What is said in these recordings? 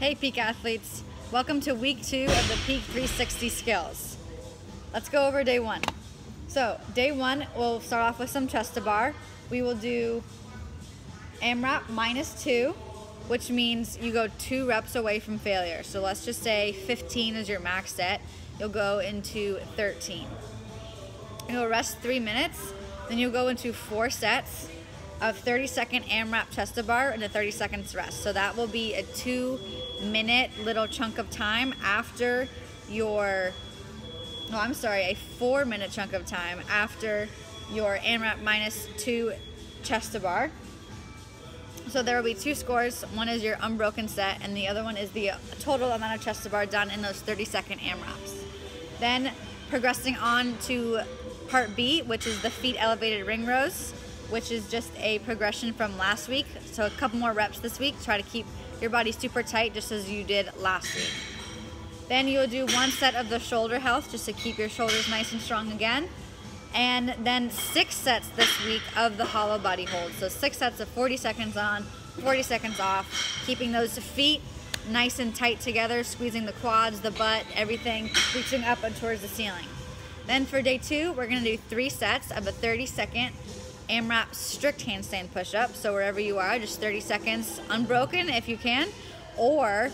Hey Peak Athletes, welcome to week 2 of the Peak 360 skills. Let's go over day 1. So day 1, we'll start off with some chest to bar. We will do AMRAP -2, which means you go 2 reps away from failure. So let's just say 15 is your max set. You'll go into 13. You'll rest 3 minutes, then you'll go into 4 sets of 30-second AMRAP chest to bar and a 30 seconds rest. So that will be a 2-minute little chunk of time after your, a 4-minute chunk of time after your AMRAP -2 chest to bar. So there will be 2 scores. One is your unbroken set and the other one is the total amount of chest to bar done in those 30-second AMRAPs. Then progressing on to part B, which is the feet elevated ring rows, which is just a progression from last week. So a couple more reps this week. Try to keep your body super tight just as you did last week. Then you'll do 1 set of the shoulder health just to keep your shoulders nice and strong again. And then 6 sets this week of the hollow body hold. So 6 sets of 40 seconds on, 40 seconds off, keeping those feet nice and tight together, squeezing the quads, the butt, everything, reaching up and towards the ceiling. Then for day 2, we're gonna do 3 sets of a 30-second AMRAP strict handstand push-up. So wherever you are, just 30 seconds unbroken if you can, or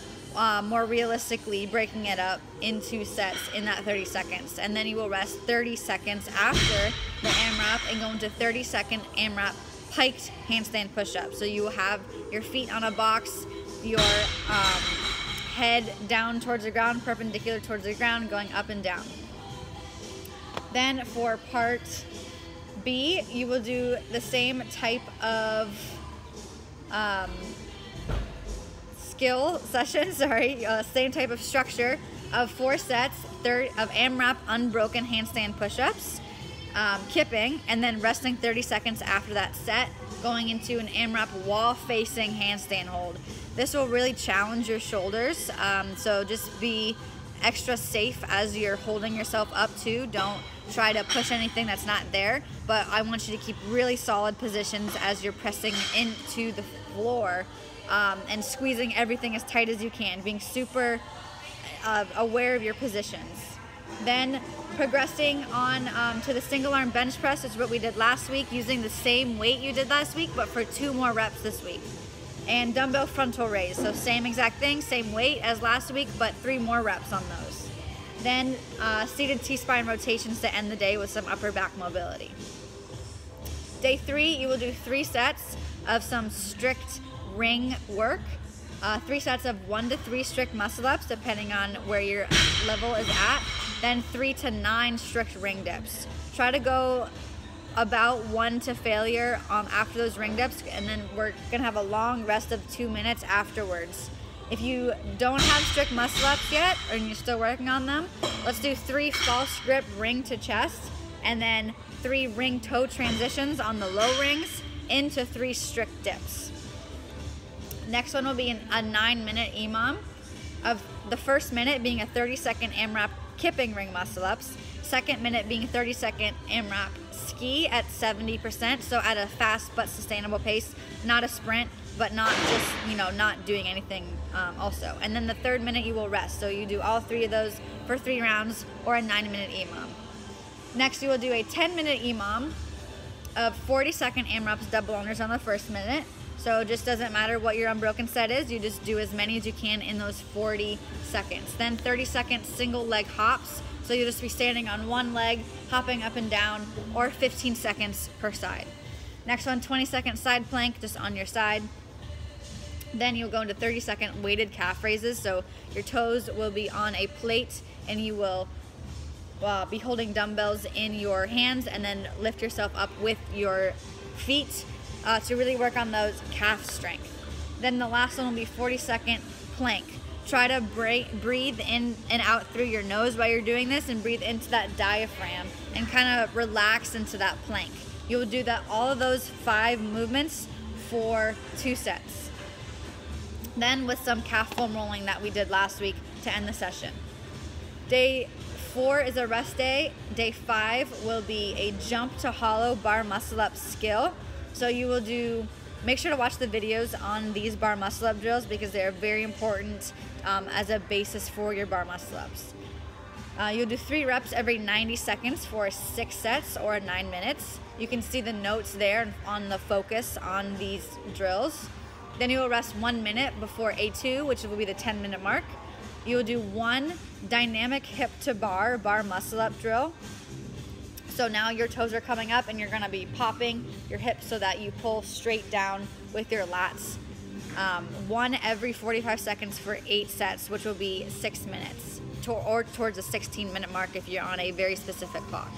more realistically breaking it up into sets in that 30 seconds. And then you will rest 30 seconds after the AMRAP and go into 30-second AMRAP piked handstand push-up. So you will have your feet on a box, your head down towards the ground, perpendicular towards the ground, going up and down. Then for part B, you will do the same type of skill session, same type of structure of 4 sets of AMRAP unbroken handstand push-ups, kipping, and then resting 30 seconds after that set, going into an AMRAP wall-facing handstand hold. This will really challenge your shoulders, so just be extra safe as you're holding yourself up too. Don't try to push anything that's not there, but I want you to keep really solid positions as you're pressing into the floor and squeezing everything as tight as you can, being super aware of your positions. Then progressing on to the single arm bench press, which is what we did last week, using the same weight you did last week, but for 2 more reps this week. And dumbbell frontal raise, so same exact thing, same weight as last week, but 3 more reps on those. Then seated T-spine rotations to end the day with some upper back mobility. Day 3, you will do 3 sets of some strict ring work. 3 sets of 1 to 3 strict muscle ups, depending on where your level is at. Then 3 to 9 strict ring dips. Try to go about 1 to failure after those ring dips, and then we're gonna have a long rest of 2 minutes afterwards. If you don't have strict muscle ups yet, or you're still working on them, let's do 3 false grip ring to chest, and then 3 ring toe transitions on the low rings into 3 strict dips. Next one will be a 9-minute EMOM, of the first minute being a 30-second AMRAP kipping ring muscle ups, second minute being a 30-second AMRAP ski at 70%, so at a fast but sustainable pace, not a sprint, but not just, not doing anything also. And then the 3rd minute you will rest. So you do all 3 of those for 3 rounds or a 9-minute EMOM. Next, you will do a 10-minute EMOM of 40-second AMRAPs double unders on the 1st minute. So it just doesn't matter what your unbroken set is, you just do as many as you can in those 40 seconds. Then 30-second single leg hops. So you'll just be standing on one leg, hopping up and down, or 15 seconds per side. Next one, 20-second side plank, just on your side. Then you'll go into 30-second weighted calf raises. So your toes will be on a plate and you will be holding dumbbells in your hands and then lift yourself up with your feet to really work on those calf strength. Then the last one will be 40-second plank. Try to breathe in and out through your nose while you're doing this, and breathe into that diaphragm and kind of relax into that plank. You'll do all of those 5 movements for 2 sets. Then with some calf foam rolling that we did last week to end the session. Day 4 is a rest day. Day 5 will be a jump to hollow bar muscle up skill. So you will do Make sure to watch the videos on these bar muscle up drills because they are very important as a basis for your bar muscle ups. You'll do 3 reps every 90 seconds for 6 sets or 9 minutes. You can see the notes there on the focus on these drills. Then you will rest 1 minute before A2, which will be the 10-minute mark. You will do 1 dynamic hip to bar muscle up drill. So now your toes are coming up and you're gonna be popping your hips so that you pull straight down with your lats. 1 every 45 seconds for 8 sets, which will be 6 minutes, or towards a 16-minute mark if you're on a very specific clock.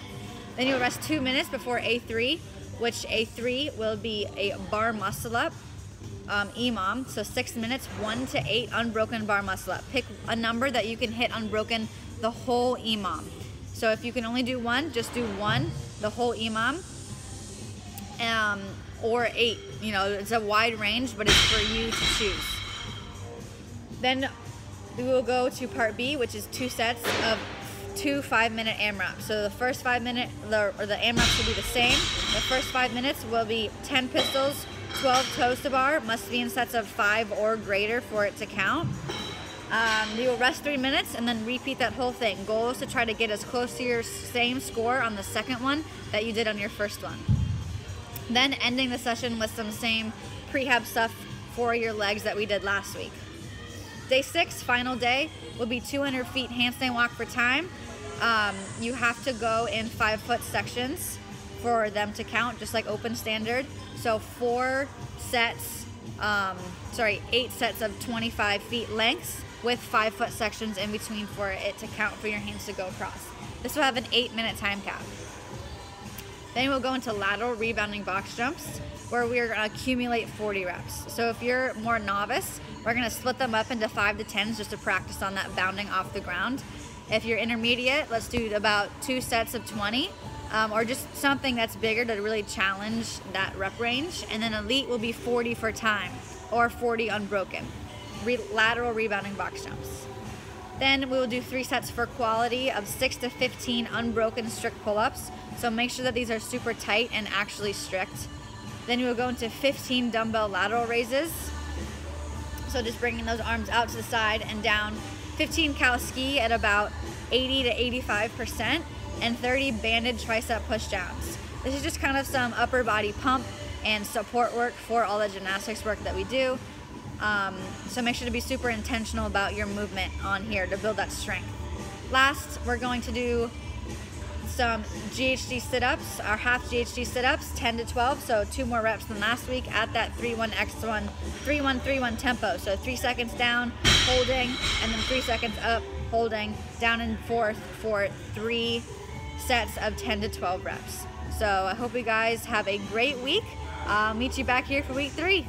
Then you'll rest 2 minutes before A3, which A3 will be a bar muscle up, EMOM, so 6 minutes, 1 to 8 unbroken bar muscle up. Pick a number that you can hit unbroken the whole EMOM. So if you can only do 1, just do 1, the whole EMOM, or 8. You know, it's a wide range, but it's for you to choose. Then we will go to part B, which is 2 sets of 2 5-minute AMRAPs. So the first 5 minute, the AMRAPs will be the same. The first 5 minutes will be 10 pistols, 12 toes to bar, must be in sets of 5 or greater for it to count. You will rest 3 minutes and then repeat that whole thing. Goal is to try to get as close to your same score on the second one that you did on your first one. Then ending the session with some same prehab stuff for your legs that we did last week. Day 6, final day, will be 200 feet handstand walk for time. You have to go in 5-foot sections for them to count, just like open standard. So 8 sets of 25 feet lengths with 5-foot sections in between for it to count for your hands to go across. This will have an 8-minute time cap. Then we'll go into lateral rebounding box jumps, where we're gonna accumulate 40 reps. So if you're more novice, we're gonna split them up into 5 to 10s just to practice on that bounding off the ground. If you're intermediate, let's do about 2 sets of 20, or just something that's bigger to really challenge that rep range. And then elite will be 40 for time, or 40 unbroken. Lateral rebounding box jumps. Then we will do 3 sets for quality of 6 to 15 unbroken strict pull-ups. So make sure that these are super tight and actually strict. Then we will go into 15 dumbbell lateral raises. So just bringing those arms out to the side and down. 15 cow ski at about 80 to 85%, and 30 banded tricep pushdowns. This is just kind of some upper body pump and support work for all the gymnastics work that we do. So make sure to be super intentional about your movement on here to build that strength. Last, we're going to do some GHD sit-ups, our half GHD sit-ups, 10 to 12, so 2 more reps than last week at that 3-1-X1, 3-1-3-1 tempo. So 3 seconds down, holding, and then 3 seconds up, holding, down and forth for 3 sets of 10 to 12 reps. So I hope you guys have a great week. I'll meet you back here for week 3.